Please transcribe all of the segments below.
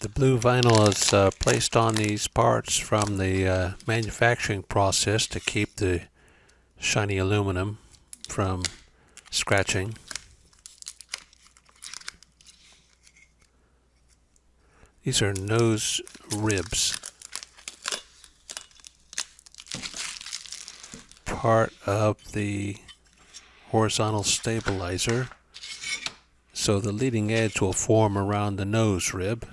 The blue vinyl is placed on these parts from the manufacturing process to keep the shiny aluminum from scratching. These are nose ribs, part of the horizontal stabilizer, so the leading edge will form around the nose rib.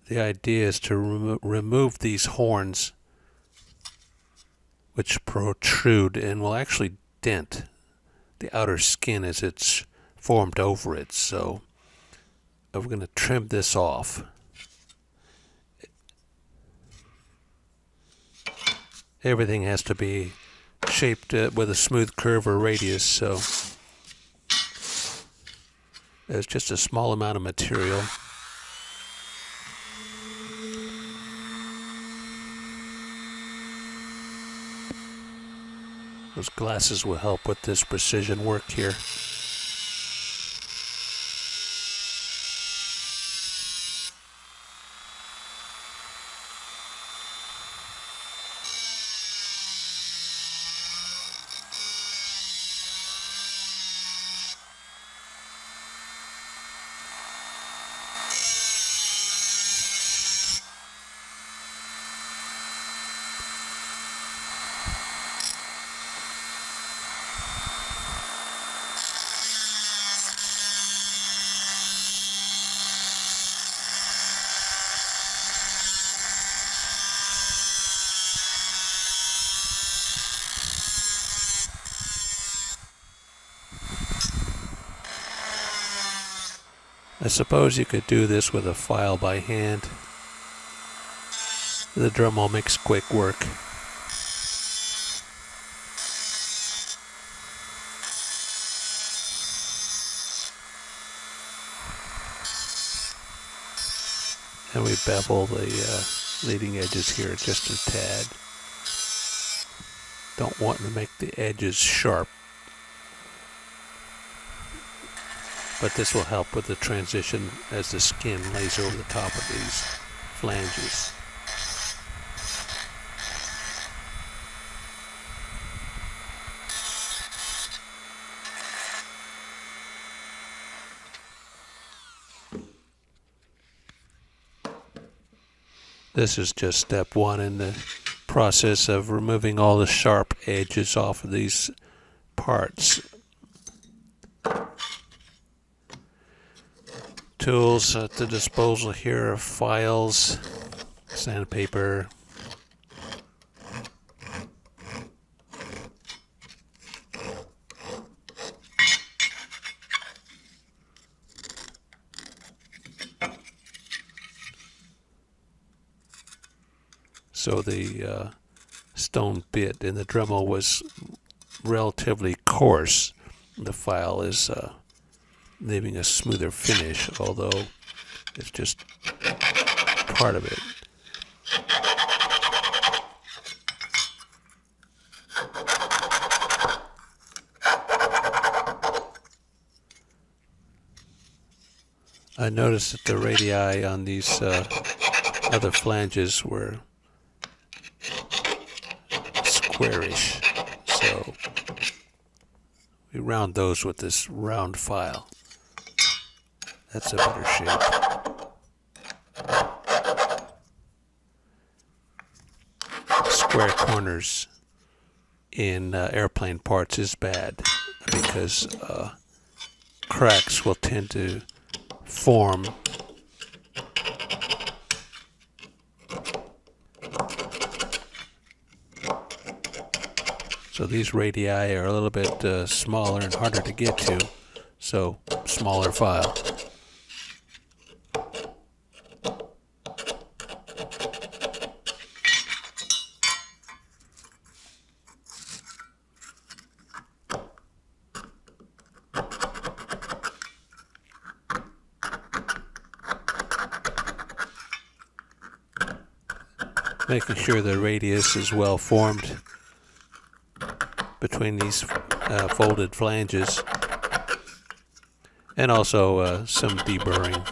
The idea is to remove these horns which protrude and will actually dent the outer skin as it's formed over it. So we're going to trim this off. Everything has to be shaped with a smooth curve or radius, so there's just a small amount of material. Those glasses will help with this precision work here. I suppose you could do this with a file by hand. The Dremel makes quick work. And we bevel the leading edges here just a tad. Don't want to make the edges sharp, but this will help with the transition as the skin lays over the top of these flanges. This is just step one in the process of removing all the sharp edges off of these parts. Tools at the disposal here are files, sandpaper, so the stone bit in the Dremel was relatively coarse. The file is leaving a smoother finish, although it's just part of it. I noticed that the radii on these other flanges were squarish, so we round those with this round file. That's a better shape. Square corners in airplane parts is bad because cracks will tend to form. So these radii are a little bit smaller and harder to get to, so smaller file. Making sure the radius is well formed between these folded flanges, and also some deburring.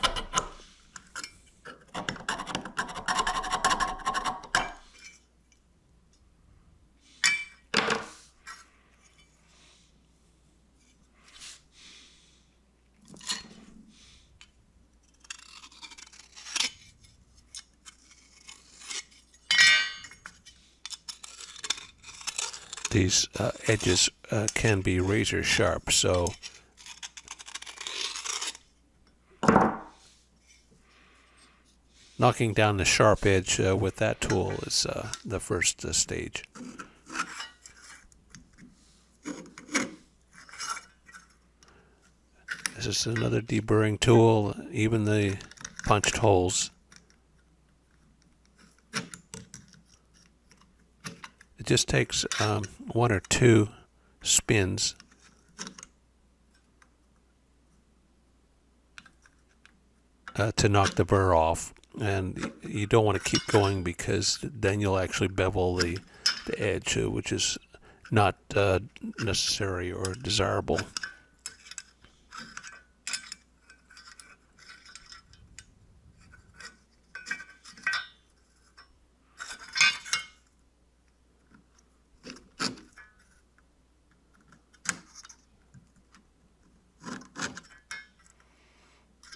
These edges can be razor sharp, so knocking down the sharp edge with that tool is the first stage. This is another deburring tool, even the punched holes. It just takes one or two spins to knock the burr off, and you don't want to keep going because then you'll actually bevel the edge, which is not necessary or desirable.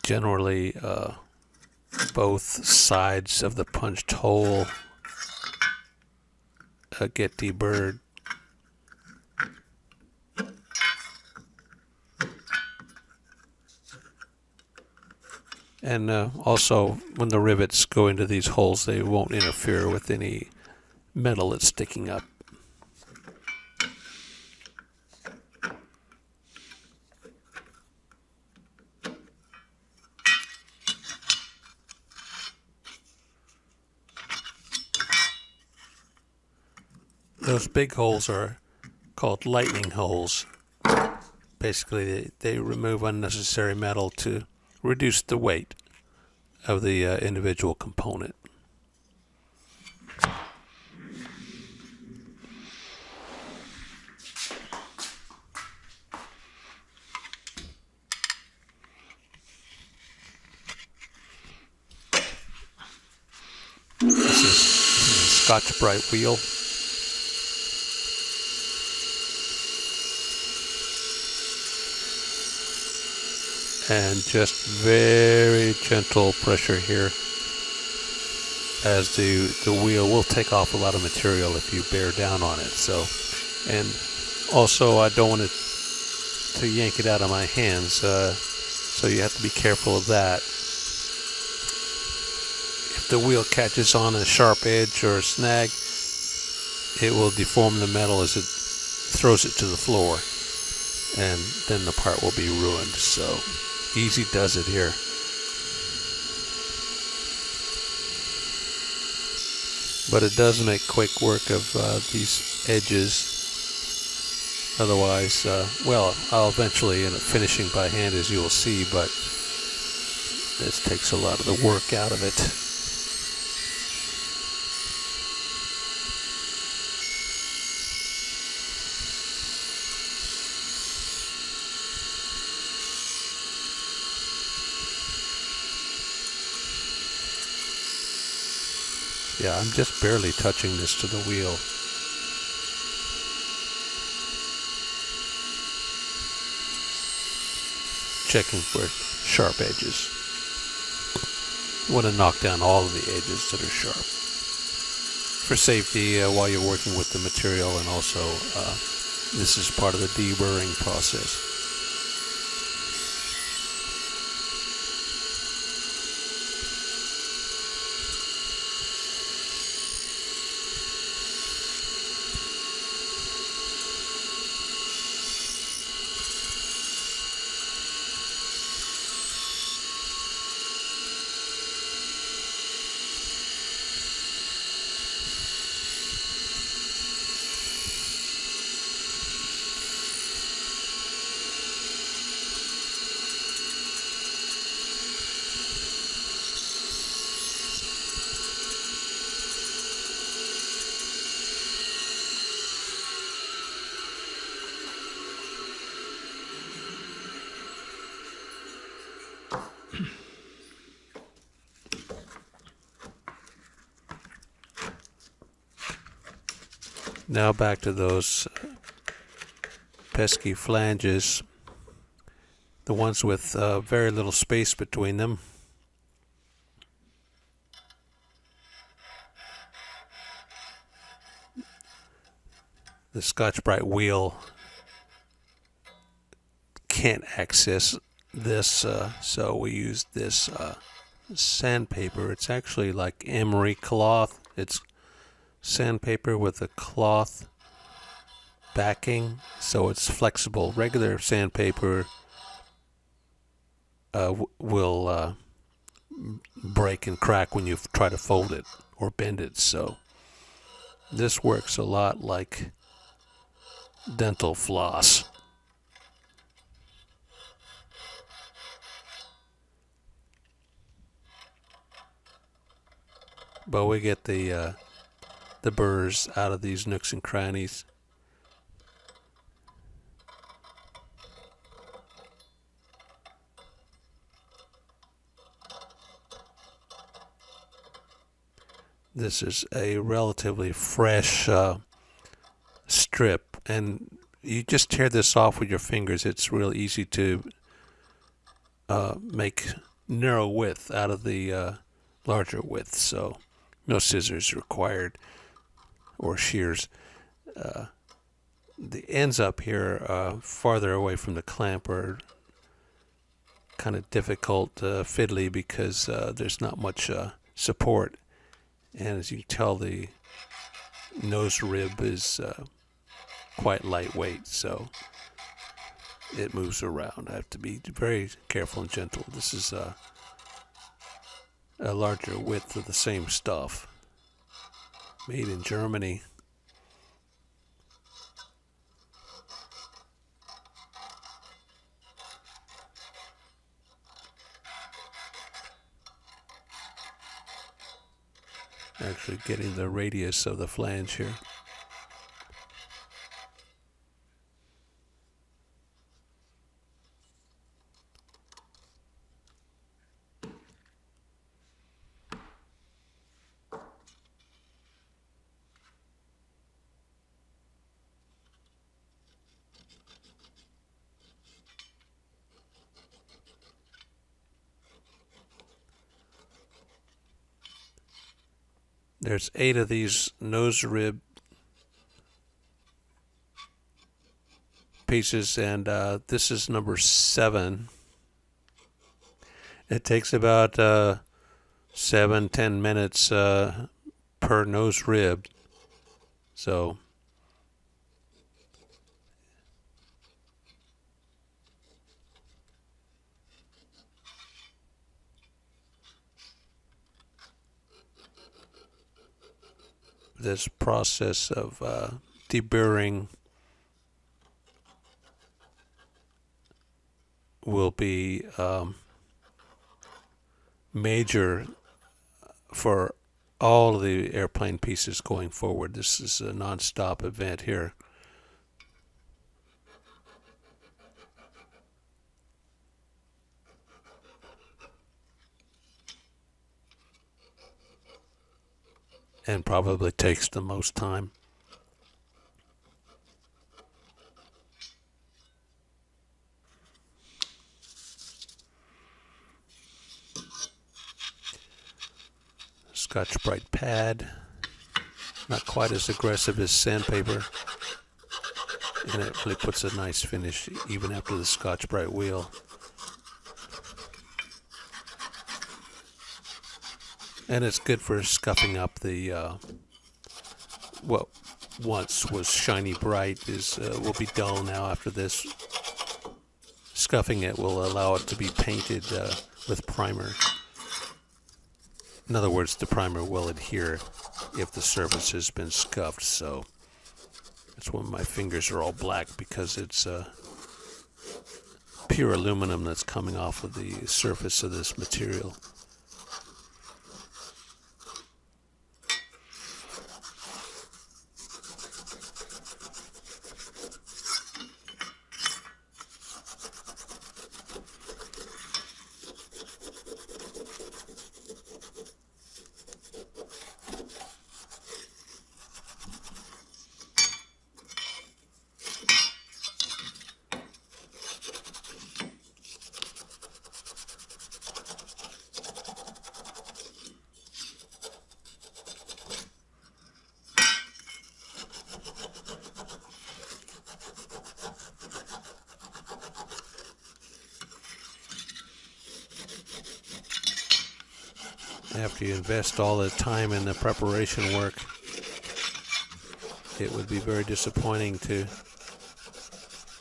Generally, both sides of the punched hole get deburred. And also, when the rivets go into these holes, they won't interfere with any metal that's sticking up. Those big holes are called lightning holes. Basically, they remove unnecessary metal to reduce the weight of the individual component. This is a Scotch-Brite wheel. And just very gentle pressure here, as the wheel will take off a lot of material if you bear down on it. So, and also I don't want it to yank it out of my hands, so you have to be careful of that. If the wheel catches on a sharp edge or a snag, it will deform the metal as it throws it to the floor, and then the part will be ruined. So easy does it here. But it does make quick work of these edges. Otherwise, well, I'll eventually end up finishing by hand, as you will see, but this takes a lot of the work out of it. Yeah, I'm just barely touching this to the wheel. Checking for sharp edges. You want to knock down all of the edges that are sharp. For safety while you're working with the material, and also this is part of the deburring process. Now back to those pesky flanges, the ones with very little space between them. The Scotch-Brite wheel can't access this, so we use this sandpaper. It's actually like emery cloth. It's sandpaper with a cloth backing, so it's flexible. Regular sandpaper will break and crack when you try to fold it or bend it, so this works a lot like dental floss. But we get the burrs out of these nooks and crannies. This is a relatively fresh strip, and you just tear this off with your fingers. It's real easy to make narrow width out of the larger width, so no scissors required or shears. The ends up here farther away from the clamp are kind of difficult, fiddly, because there's not much support, and as you can tell, the nose rib is quite lightweight, so it moves around. I have to be very careful and gentle. This is a larger width of the same stuff, made in Germany. Actually getting the radius of the flange here. There's 8 of these nose rib pieces, and this is number 7. It takes about 7-10 minutes per nose rib, so this process of deburring will be major for all of the airplane pieces going forward. This is a non-stop event here. And probably takes the most time. Scotch-Brite pad, not quite as aggressive as sandpaper, and it really puts a nice finish even after the Scotch-Brite wheel. And it's good for scuffing up the what once was shiny bright will be dull now after this. Scuffing it will allow it to be painted with primer. In other words, the primer will adhere if the surface has been scuffed, so that's why my fingers are all black, because it's pure aluminum that's coming off of the surface of this material. after you invest all the time in the preparation work, it would be very disappointing to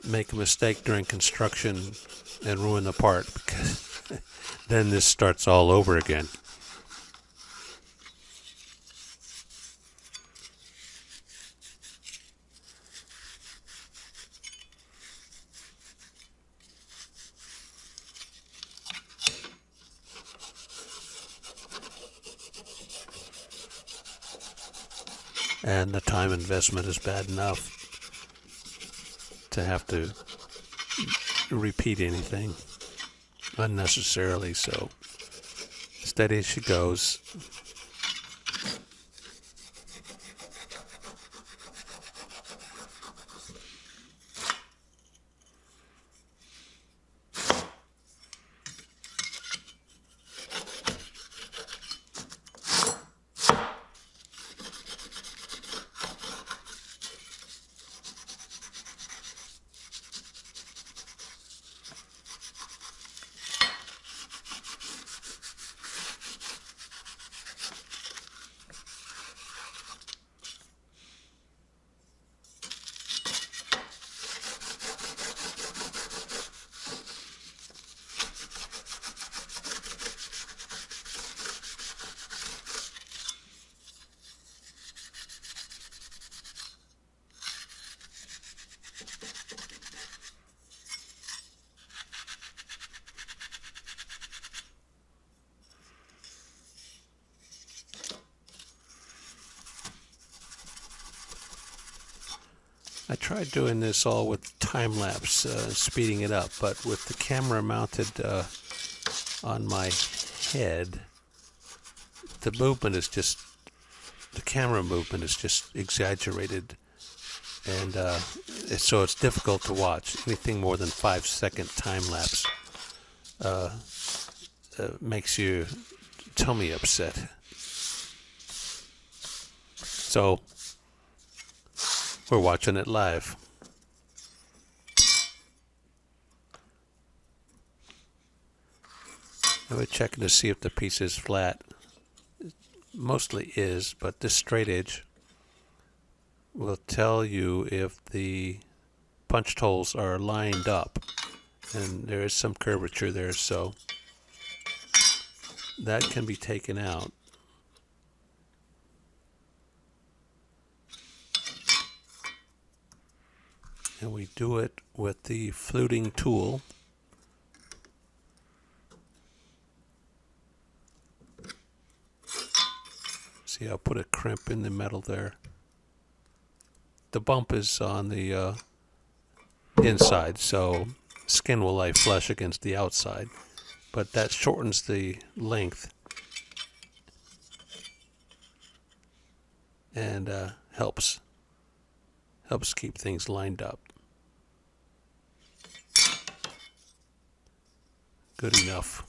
make a mistake during construction and ruin the part, because then this starts all over again. And the time investment is bad enough to have to repeat anything unnecessarily, so steady as she goes. I tried doing this all with time lapse, speeding it up, but with the camera mounted on my head, the camera movement is just exaggerated, and so it's difficult to watch. Anything more than 5-second time lapse makes your tummy upset. So we're watching it live. And we're checking to see if the piece is flat. It mostly is, but this straight edge will tell you if the punched holes are lined up. And there is some curvature there, so that can be taken out. And we do it with the fluting tool. See, I'll put a crimp in the metal there. The bump is on the inside, so skin will lie flush against the outside, but that shortens the length and helps keep things lined up. Good enough.